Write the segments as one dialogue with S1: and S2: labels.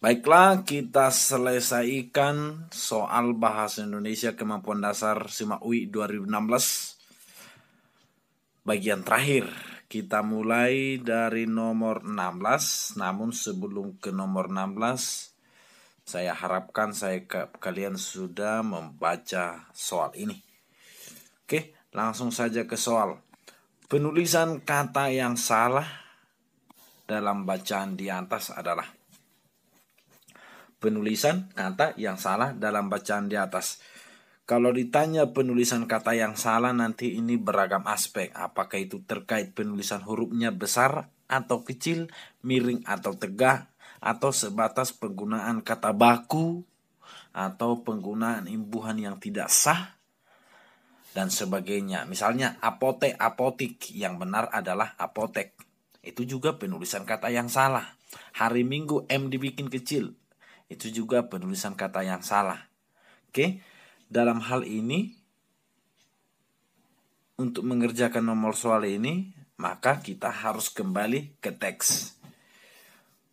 S1: Baiklah, kita selesaikan soal bahasa Indonesia kemampuan dasar SIMAK UI 2016. Bagian terakhir, kita mulai dari nomor 16. Namun sebelum ke nomor 16, saya harapkan kalian sudah membaca soal ini. Oke, langsung saja ke soal. Penulisan kata yang salah dalam bacaan di atas adalah penulisan kata yang salah dalam bacaan di atas. Kalau ditanya penulisan kata yang salah, nanti ini beragam aspek. Apakah itu terkait penulisan hurufnya besar atau kecil, miring atau tegak, atau sebatas penggunaan kata baku, atau penggunaan imbuhan yang tidak sah, dan sebagainya. Misalnya apotek, apotik, yang benar adalah apotek. Itu juga penulisan kata yang salah. Hari Minggu M dibikin kecil. Itu juga penulisan kata yang salah. Oke, dalam hal ini, untuk mengerjakan nomor soal ini, maka kita harus kembali ke teks.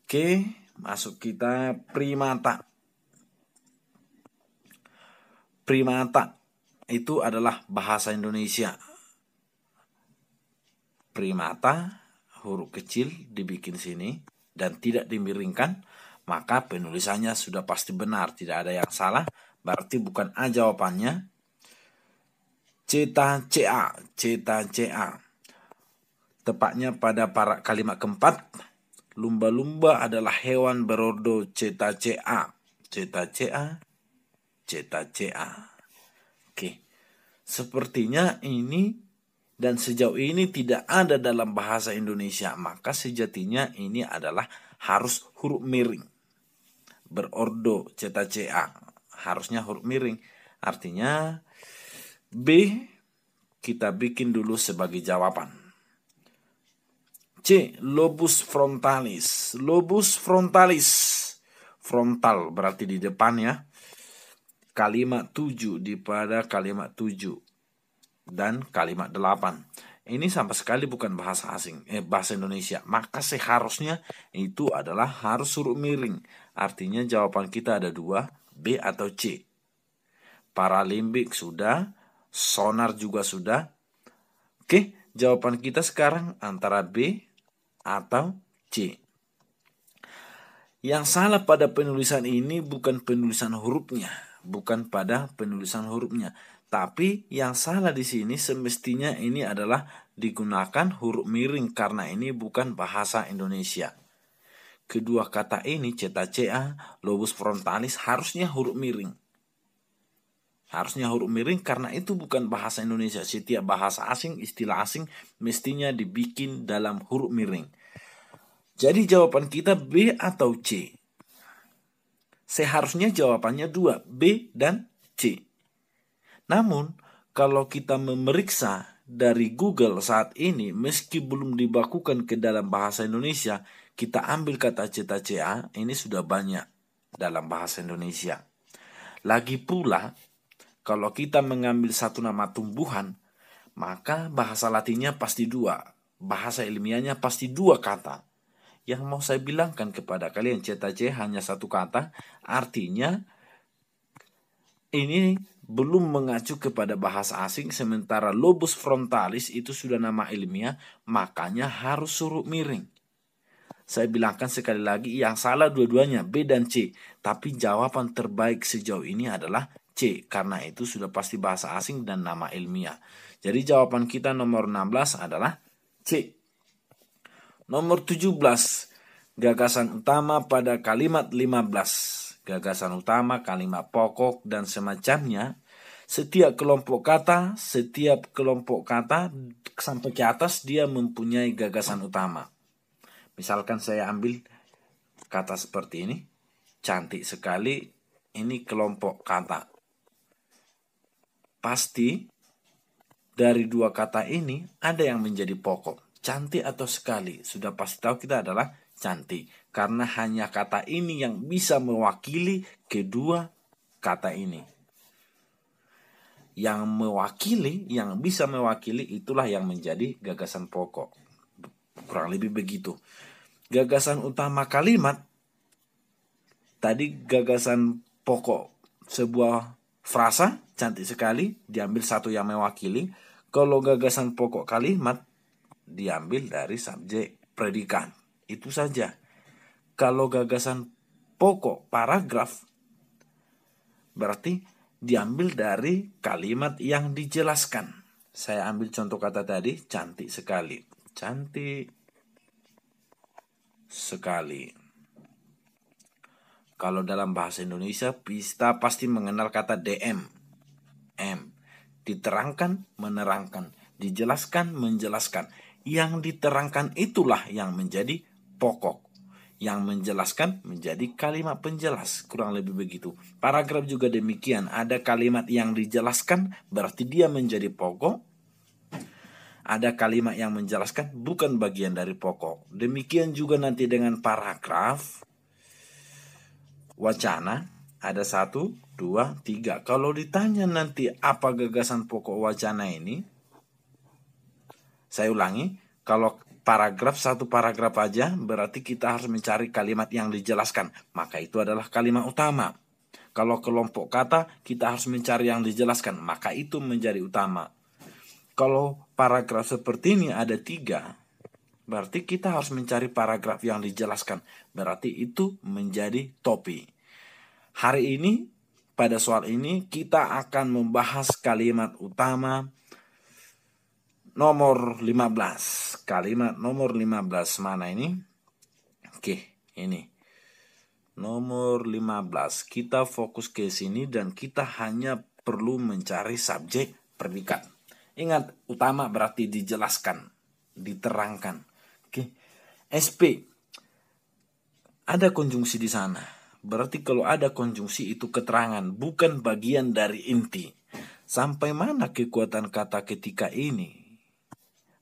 S1: Oke, masuk kita primata. Primata itu adalah bahasa Indonesia. Primata, huruf kecil dibikin sini dan tidak dimiringkan, maka penulisannya sudah pasti benar, tidak ada yang salah, berarti bukan A jawabannya. Ceta-cea, ceta-cea. Tepatnya pada kalimat keempat, lumba-lumba adalah hewan berordo ceta-cea. Ceta-cea, ceta-cea. Oke, sepertinya ini dan sejauh ini tidak ada dalam bahasa Indonesia, maka sejatinya ini adalah harus huruf miring. Berordo ceta-cea, harusnya huruf miring. Artinya B kita bikin dulu sebagai jawaban. C, lobus frontalis. Lobus frontalis, frontal berarti di depan ya. Kalimat 7 pada kalimat 7 dan kalimat 8. Ini sama sekali bukan bahasa asing, bahasa Indonesia. Maka seharusnya itu adalah harus huruf miring. Artinya jawaban kita ada dua, B atau C. Paralimbik sudah, sonar juga sudah. Oke, jawaban kita sekarang antara B atau C. Yang salah pada penulisan ini bukan penulisan hurufnya, bukan pada penulisan hurufnya. Tapi yang salah di sini semestinya ini adalah digunakan huruf miring karena ini bukan bahasa Indonesia. Kedua kata ini, ceta-cea, lobus frontalis, harusnya huruf miring. Harusnya huruf miring karena itu bukan bahasa Indonesia. Setiap bahasa asing, istilah asing mestinya dibikin dalam huruf miring. Jadi jawaban kita B atau C. Seharusnya jawabannya dua, B dan C. Namun, kalau kita memeriksa dari Google saat ini, meski belum dibakukan ke dalam bahasa Indonesia, kita ambil kata ceta-cea, ini sudah banyak dalam bahasa Indonesia. Lagi pula, kalau kita mengambil satu nama tumbuhan, maka bahasa latinnya pasti dua. Bahasa ilmiahnya pasti dua kata. Yang mau saya bilangkan kepada kalian, ceta-cea hanya satu kata, artinya ini belum mengacu kepada bahasa asing, sementara lobus frontalis itu sudah nama ilmiah, makanya harus huruf miring. Saya bilangkan sekali lagi, yang salah dua-duanya B dan C, tapi jawaban terbaik sejauh ini adalah C, karena itu sudah pasti bahasa asing dan nama ilmiah. Jadi jawaban kita nomor 16 adalah C. Nomor 17, gagasan utama pada kalimat 15. Gagasan utama, kalimat pokok, dan semacamnya. Setiap kelompok kata sampai ke atas dia mempunyai gagasan utama. Misalkan saya ambil kata seperti ini, cantik sekali, ini kelompok kata. Pasti dari dua kata ini ada yang menjadi pokok. Cantik atau sekali, sudah pasti tahu kita adalah cantik. Karena hanya kata ini yang bisa mewakili kedua kata ini. Yang bisa mewakili itulah yang menjadi gagasan pokok. Kurang lebih begitu. Gagasan utama kalimat, tadi gagasan pokok sebuah frasa, cantik sekali, diambil satu yang mewakili. Kalau gagasan pokok kalimat, diambil dari subjek predikat. Itu saja. Kalau gagasan pokok paragraf, berarti diambil dari kalimat yang dijelaskan. Saya ambil contoh kata tadi, cantik sekali. Cantik sekali. Kalau dalam bahasa Indonesia, kita pasti mengenal kata DM. M. Diterangkan, menerangkan. Dijelaskan, menjelaskan. Yang diterangkan itulah yang menjadi pokok. Yang menjelaskan menjadi kalimat penjelas. Kurang lebih begitu. Paragraf juga demikian. Ada kalimat yang dijelaskan, berarti dia menjadi pokok. Ada kalimat yang menjelaskan, bukan bagian dari pokok. Demikian juga nanti dengan paragraf. Wacana, ada 1, 2, 3. Kalau ditanya nanti apa gagasan pokok wacana ini, saya ulangi, kalau satu paragraf aja, berarti kita harus mencari kalimat yang dijelaskan. Maka itu adalah kalimat utama. Kalau kelompok kata, kita harus mencari yang dijelaskan. Maka itu menjadi utama. Kalau paragraf seperti ini ada 3, berarti kita harus mencari paragraf yang dijelaskan. Berarti itu menjadi topi. Hari ini, pada soal ini, kita akan membahas kalimat utama nomor 15. Kalimat nomor 15 mana ini? Oke, ini. Nomor 15. Kita fokus ke sini dan kita hanya perlu mencari subjek predikat. Ingat, utama berarti dijelaskan, diterangkan. Oke. SP. Ada konjungsi di sana. Berarti kalau ada konjungsi itu keterangan, bukan bagian dari inti. Sampai mana kekuatan kata ketika ini?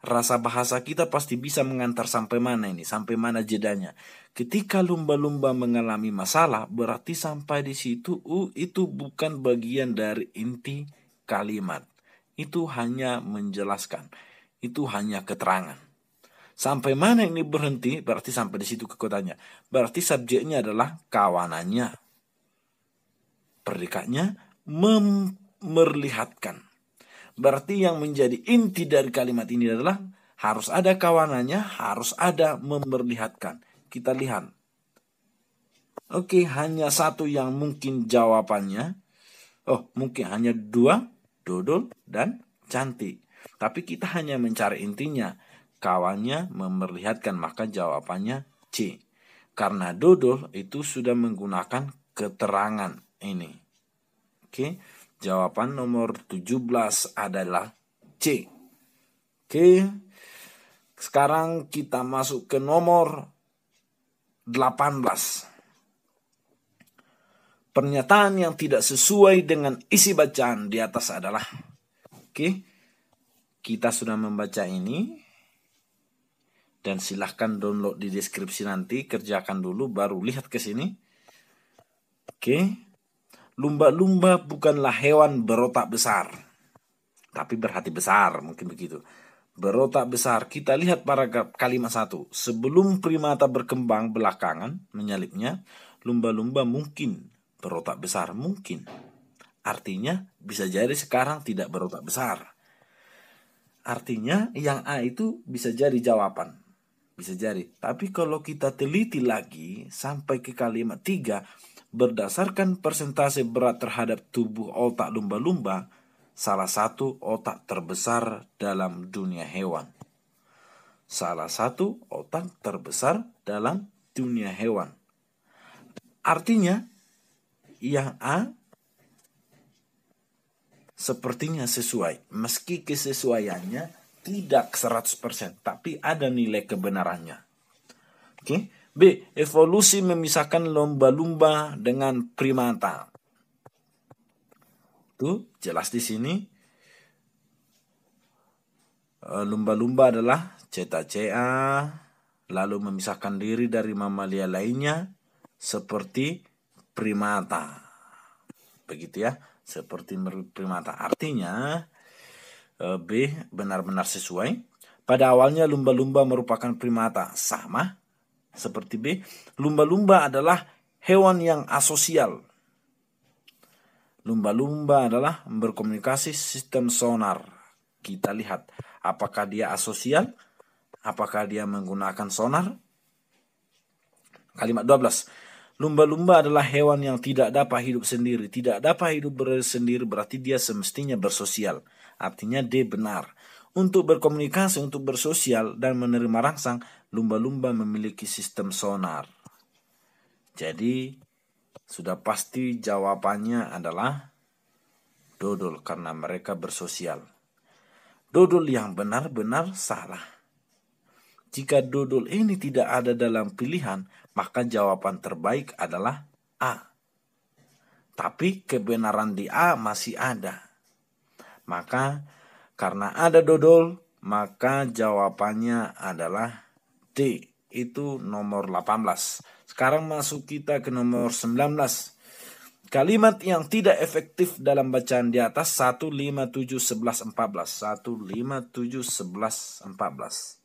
S1: Rasa bahasa kita pasti bisa mengantar sampai mana ini, sampai mana jedanya. Ketika lumba-lumba mengalami masalah, berarti sampai di situ itu bukan bagian dari inti kalimat. Itu hanya menjelaskan. Itu hanya keterangan. Sampai mana ini berhenti, berarti sampai di situ kekuatannya. Berarti subjeknya adalah kawanannya. Predikatnya memperlihatkan. Berarti yang menjadi inti dari kalimat ini adalah harus ada kawanannya, harus ada memperlihatkan. Kita lihat. Oke, hanya satu yang mungkin jawabannya. Mungkin hanya 2, dodol dan cantik. Tapi kita hanya mencari intinya. Kawannya memperlihatkan, maka jawabannya C. Karena dodol itu sudah menggunakan keterangan ini. Oke. Jawaban nomor 17 adalah C. Oke. Sekarang kita masuk ke nomor 18. Pernyataan yang tidak sesuai dengan isi bacaan di atas adalah. Oke. Kita sudah membaca ini. Dan silahkan download di deskripsi nanti. Kerjakan dulu baru lihat ke sini. Oke. Lumba-lumba bukanlah hewan berotak besar, tapi berhati besar, mungkin begitu. Berotak besar, kita lihat paragraf kalimat 1. Sebelum primata berkembang belakangan, menyalipnya, lumba-lumba mungkin berotak besar, mungkin. Artinya, bisa jadi sekarang tidak berotak besar. Artinya, yang A itu bisa jadi jawaban. Bisa jadi. Tapi kalau kita teliti lagi, sampai ke kalimat 3, berdasarkan persentase berat terhadap tubuh otak lumba-lumba, salah satu otak terbesar dalam dunia hewan. Salah satu otak terbesar dalam dunia hewan. Artinya, yang A sepertinya sesuai. Meski kesesuaiannya tidak 100%, tapi ada nilai kebenarannya. Oke. B. Evolusi memisahkan lumba-lumba dengan primata. Tuh, jelas di sini. Lumba-lumba adalah cetacea, lalu memisahkan diri dari mamalia lainnya seperti primata. Begitu ya, seperti primata. Artinya B benar-benar sesuai. Pada awalnya lumba-lumba merupakan primata, sama seperti B. Lumba-lumba adalah hewan yang asosial. Lumba-lumba adalah berkomunikasi sistem sonar. Kita lihat apakah dia asosial, apakah dia menggunakan sonar. Kalimat 12. Lumba-lumba adalah hewan yang tidak dapat hidup sendiri. Tidak dapat hidup sendiri berarti dia semestinya bersosial. Artinya D benar. Untuk berkomunikasi, untuk bersosial dan menerima rangsang, lumba-lumba memiliki sistem sonar. Jadi sudah pasti jawabannya adalah dodol karena mereka bersosial. Dodol yang benar-benar salah. Jika dodol ini tidak ada dalam pilihan, maka jawaban terbaik adalah A. Tapi kebenaran di A masih ada. Maka karena ada dodol, maka jawabannya adalah D. Itu nomor 18. Sekarang masuk kita ke nomor 19. Kalimat yang tidak efektif dalam bacaan di atas 1, 5, 7, 11, 14. 1, 5, 7, 11, 14.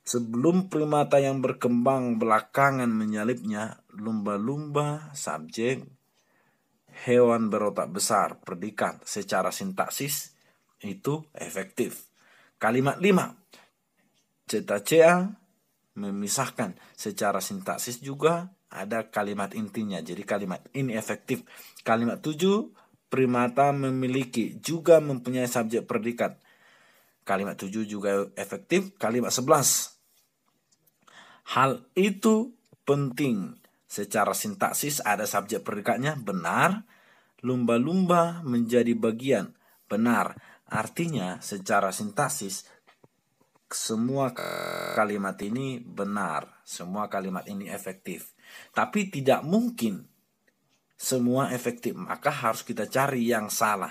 S1: Sebelum primata yang berkembang belakangan menyalipnya, lumba-lumba, subjek, hewan berotak besar, predikat secara sintaksis, itu efektif. Kalimat 5. Cetacea memisahkan secara sintaksis juga ada kalimat intinya. Jadi kalimat ini efektif. Kalimat 7. Primata memiliki juga mempunyai subjek predikat. Kalimat 7 juga efektif. Kalimat 11. Hal itu penting. Secara sintaksis ada subjek predikatnya, benar. Lumba-lumba menjadi bagian, benar. Artinya secara sintaksis semua kalimat ini benar. Semua kalimat ini efektif. Tapi tidak mungkin semua efektif. Maka harus kita cari yang salah.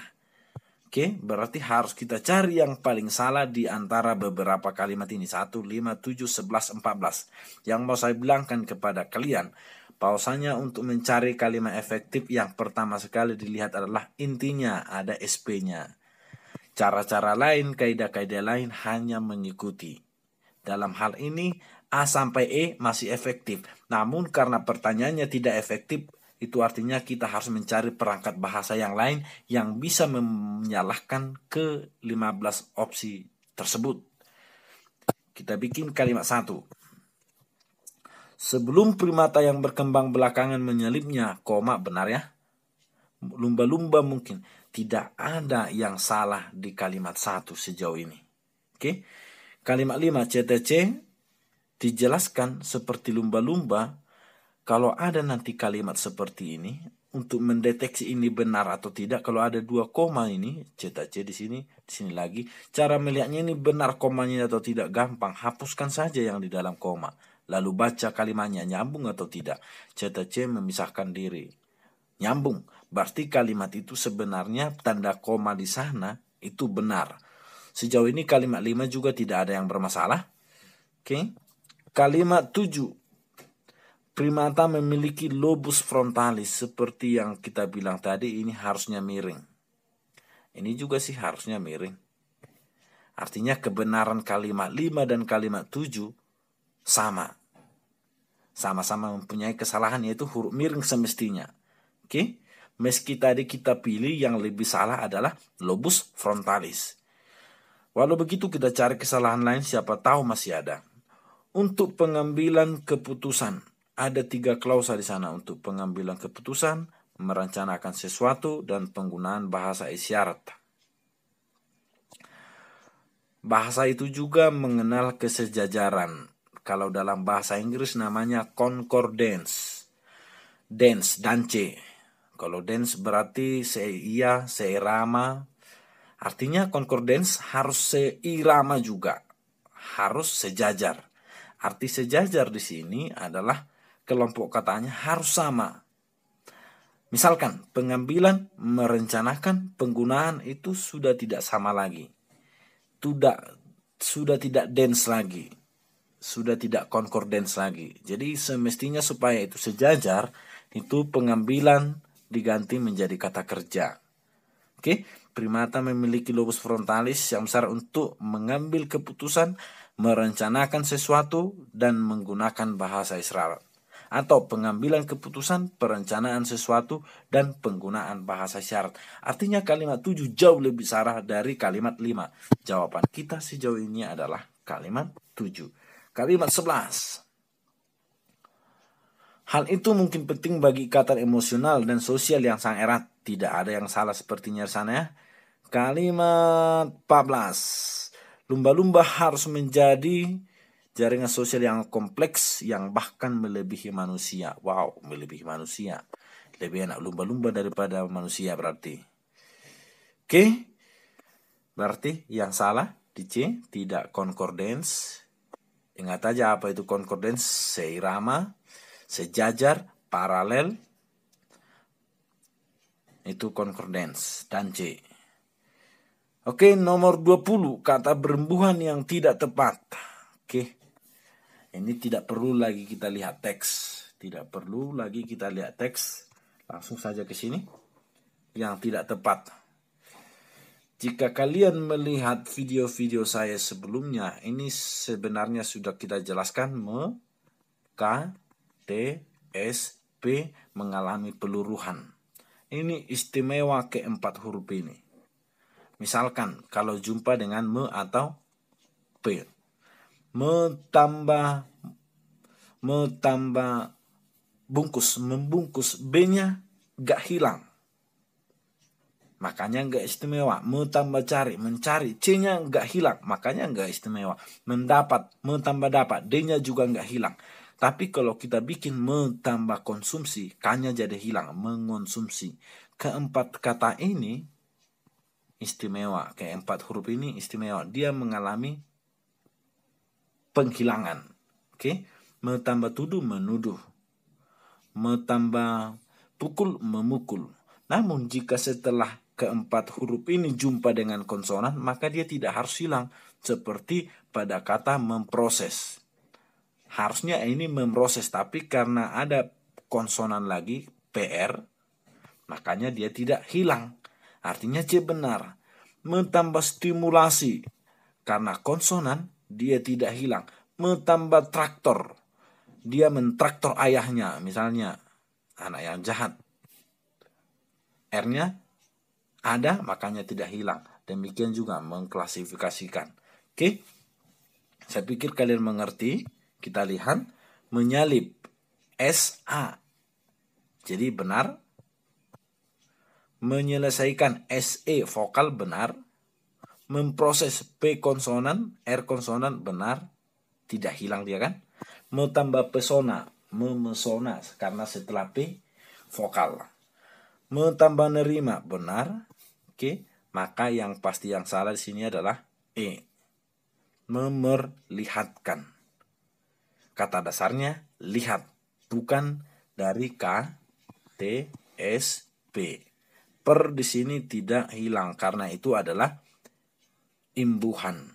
S1: Oke, berarti harus kita cari yang paling salah di antara beberapa kalimat ini. 1, 5, 7, 11, 14. Yang mau saya bilangkan kepada kalian, bahwasanya untuk mencari kalimat efektif yang pertama sekali dilihat adalah intinya, ada SP-nya. Cara-cara lain, kaidah-kaidah lain hanya mengikuti. Dalam hal ini, A sampai E masih efektif. Namun karena pertanyaannya tidak efektif, itu artinya kita harus mencari perangkat bahasa yang lain yang bisa menyalahkan ke 15 opsi tersebut. Kita bikin kalimat 1. Sebelum primata yang berkembang belakangan menyalipnya, koma, benar ya? Lumba-lumba mungkin. Tidak ada yang salah di kalimat 1 sejauh ini. Oke. Kalimat 5, CTC dijelaskan seperti lumba-lumba. Kalau ada nanti kalimat seperti ini, untuk mendeteksi ini benar atau tidak, kalau ada 2 koma ini, CTC di sini lagi, cara melihatnya ini benar komanya atau tidak gampang, hapuskan saja yang di dalam koma. Lalu baca kalimatnya, nyambung atau tidak. CTC memisahkan diri. Nyambung. Berarti kalimat itu sebenarnya tanda koma di sana itu benar. Sejauh ini kalimat 5 juga tidak ada yang bermasalah. Oke. Kalimat 7. Primata memiliki lobus frontalis. Seperti yang kita bilang tadi, ini harusnya miring. Ini juga sih harusnya miring. Artinya kebenaran kalimat 5 dan kalimat 7 sama. Sama-sama mempunyai kesalahan, yaitu huruf miring semestinya. Oke. Meski tadi kita pilih yang lebih salah adalah lobus frontalis. Walau begitu kita cari kesalahan lain, siapa tahu masih ada. Untuk pengambilan keputusan ada 3 klausa di sana untuk pengambilan keputusan, merencanakan sesuatu, dan penggunaan bahasa isyarat. Bahasa itu juga mengenal kesejajaran. Kalau dalam bahasa Inggris namanya concordance. Dance. Kalau dance berarti seirama. Artinya concordance harus seirama juga. Harus sejajar. Arti sejajar di sini adalah kelompok katanya harus sama. Misalkan pengambilan, merencanakan, penggunaan itu sudah tidak sama lagi. Sudah tidak dance lagi. Sudah tidak concordance lagi. Jadi semestinya supaya itu sejajar, itu pengambilan diganti menjadi kata kerja. Oke, primata memiliki lobus frontalis yang besar untuk mengambil keputusan, merencanakan sesuatu, dan menggunakan bahasa isyarat. Atau pengambilan keputusan, perencanaan sesuatu, dan penggunaan bahasa isyarat. Artinya kalimat 7 jauh lebih sarah dari kalimat 5. Jawaban kita sejauh ini adalah kalimat 7. Kalimat 11. Hal itu mungkin penting bagi ikatan emosional dan sosial yang sangat erat. Tidak ada yang salah sepertinya di sana ya. Kalimat 14. Lumba-lumba harus menjadi jaringan sosial yang kompleks yang bahkan melebihi manusia. Wow, melebihi manusia. Lebih enak lumba-lumba daripada manusia berarti. Oke. Berarti yang salah di C tidak concordance. Ingat aja apa itu concordance, seirama, sejajar, paralel. Itu concordance dan C. Oke, nomor 20, kata berembuhan yang tidak tepat. Oke. Ini tidak perlu lagi kita lihat teks. Tidak perlu lagi kita lihat teks. Langsung saja ke sini. Yang tidak tepat. Jika kalian melihat video-video saya sebelumnya, ini sebenarnya sudah kita jelaskan K, T, S, P mengalami peluruhan. Ini istimewa keempat huruf ini. Misalkan kalau jumpa dengan me atau P. Tambah bungkus, membungkus, B-nya gak hilang. Makanya gak istimewa. Tambah cari, mencari, C-nya gak hilang. Makanya gak istimewa. Mendapat, tambah dapat, D-nya juga gak hilang. Tapi kalau kita bikin tambah konsumsi, K-nya jadi hilang, mengonsumsi. Keempat kata ini istimewa. Keempat huruf ini istimewa. Dia mengalami penghilangan. Oke, tambah tuduh, menuduh. Tambah pukul, memukul. Namun jika setelah keempat huruf ini jumpa dengan konsonan, maka dia tidak harus hilang. Seperti pada kata memproses. Harusnya ini memproses, tapi karena ada konsonan lagi, PR, makanya dia tidak hilang. Artinya C benar. Tambah stimulasi. Karena konsonan, dia tidak hilang. Tambah traktor. Dia mentraktor ayahnya. Misalnya, anak yang jahat. R-nya ada, makanya tidak hilang. Demikian juga mengklasifikasikan. Oke? Saya pikir kalian mengerti. Kita lihat. Menyalip. SA. Jadi benar. Menyelesaikan SE vokal benar. Memproses P konsonan, R konsonan benar. Tidak hilang dia kan. Tambah pesona, memesona karena setelah P vokal. Tambah nerima benar. Oke, maka yang pasti yang salah di sini adalah E. Memerlihatkan. Kata dasarnya lihat, bukan dari K, T, S, P. Per di sini tidak hilang karena itu adalah imbuhan.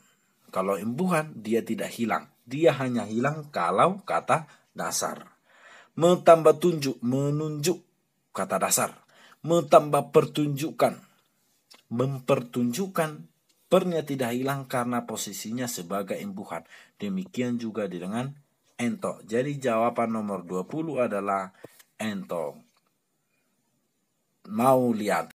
S1: Kalau imbuhan dia tidak hilang. Dia hanya hilang kalau kata dasar. Tambah tunjuk, menunjuk kata dasar. Tambah pertunjukan, mempertunjukkan. Pernya tidak hilang karena posisinya sebagai imbuhan. Demikian juga dengan ento. Jadi jawaban nomor 20 adalah ento. Mau lihat